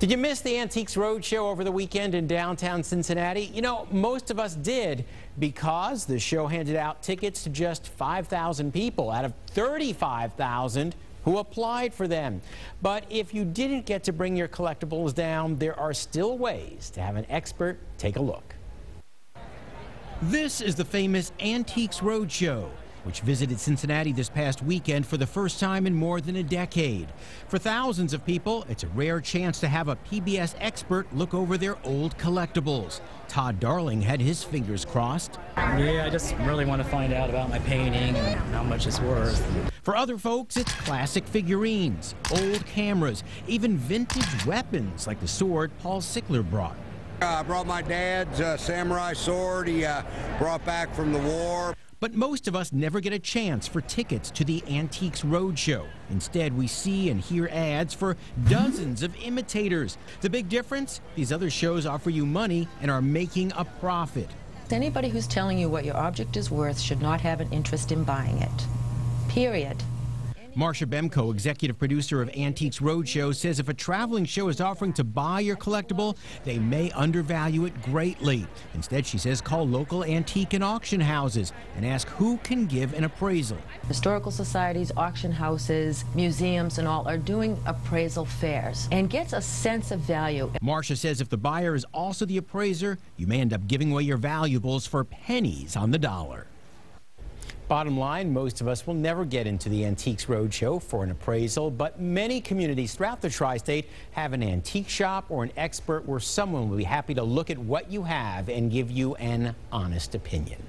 Did you miss the Antiques Roadshow over the weekend in downtown Cincinnati? You know, most of us did, because the show handed out tickets to just 5,000 people out of 35,000 who applied for them. But if you didn't get to bring your collectibles down, there are still ways to have an expert take a look. This is the famous Antiques Roadshow, which visited Cincinnati this past weekend for the first time in more than a decade. For thousands of people, it's a rare chance to have a PBS expert look over their old collectibles. Todd Darling had his fingers crossed. Yeah, I just really want to find out about my painting and how much it's worth. For other folks, it's classic figurines, old cameras, even vintage weapons like the sword Paul Sickler brought. I brought my dad's samurai sword he brought back from the war. But most of us never get a chance for tickets to the Antiques Roadshow. Instead, we see and hear ads for dozens of imitators. The big difference? These other shows offer you money and are making a profit. Anybody who's telling you what your object is worth should not have an interest in buying it. Period. Marcia Bemko, executive producer of Antiques Roadshow, says if a traveling show is offering to buy your collectible, they may undervalue it greatly. Instead, she says, call local antique and auction houses and ask who can give an appraisal. Historical societies, auction houses, museums and all are doing appraisal fairs and gets a sense of value. Marcia says if the buyer is also the appraiser, you may end up giving away your valuables for pennies on the dollar. Bottom line, most of us will never get into the Antiques Roadshow for an appraisal, but many communities throughout the tri-state have an antique shop or an expert where someone will be happy to look at what you have and give you an honest opinion.